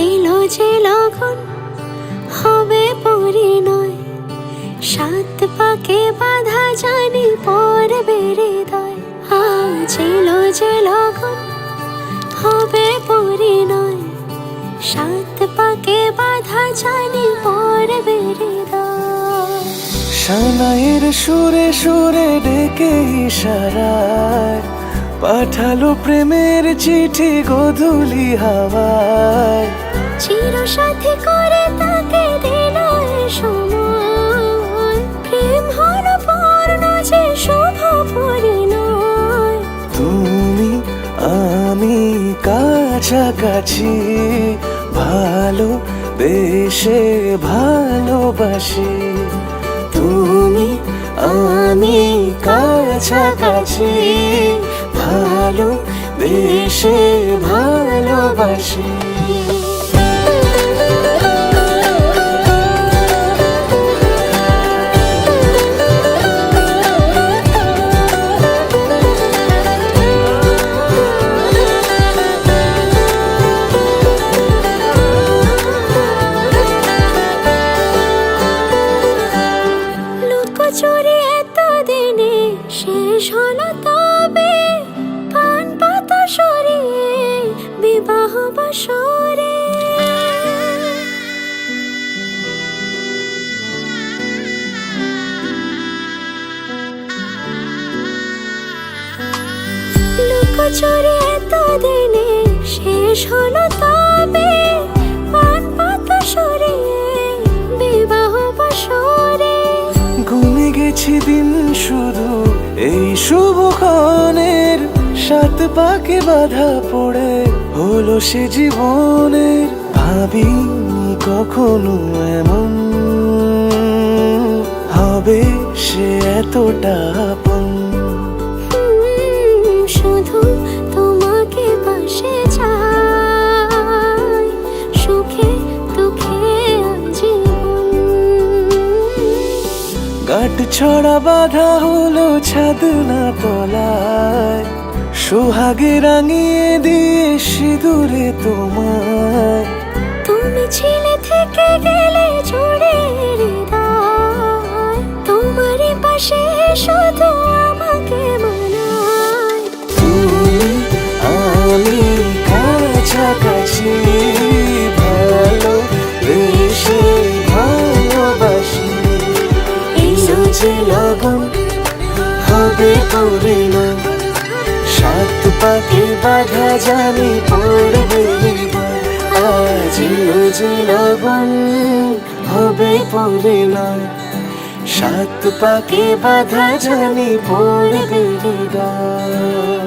এলো যে লগন হবে পরিণয়, সাত পাকে বাধা জানি পড়বে হৃদয়। আজ এলো যে লগন হবে পরিণয়, সাত পাকে বাধা জানি পড়বে হৃদয়। সানাইয়ের সুরে সুরে ডেকে ইশারায় পাঠালো প্রেমের চিঠি গোধূলি হাওয়ায়। চির সাথী করে তাকে দিল এ সময়, প্রেম হলো পূর্ণ যে শুভ পরিণয়। তুমি আমি কাছাকাছি, ভালো বেশে ভালোবাসি। তুমি আমি কাছাকাছি, ভালো বেশে ভালোবাসি। চুরি এতদিনে শেষ হলো তবে, পান পাতা সরিয়ে বিবাহ বাসরে। লুকোচুরি এতদিনে শেষ হলো তবে, পান পাতা সরিয়ে বিবাহ বাসরে। গুনে গেছি দিন শুধু এই শুভক্ষণের, সাত পাকে বাধা পড়ে হলো সে জীবনের। ভাবিনি কখনো এমন হবে সে এতটা আপন। শুধু তোমাকে পাশে চাই, সুখে দুঃখে আজীবন। গাঁট ছড়া বাঁধা হলো ছাদ না তলায়, সোহাগে রাঙিয়ে দিয়ে সিঁদুরে তোমায়। তুমি ছিলে থেকে গেলে জুড়ে হৃদয়, তোমারই পাশে শুধু আমাকে মানায়। তুমি আমি কাছাকাছি, ভালো বেশে ভালোবাসি। এলো যে লগন হবে পরিণয়, সাত পাকে বাধা জানি পড়বে হৃদয়। আজ এলো যে লগন হবে পরিণয়, সাত পাকে বাধা জানি পড়বে হৃদয়।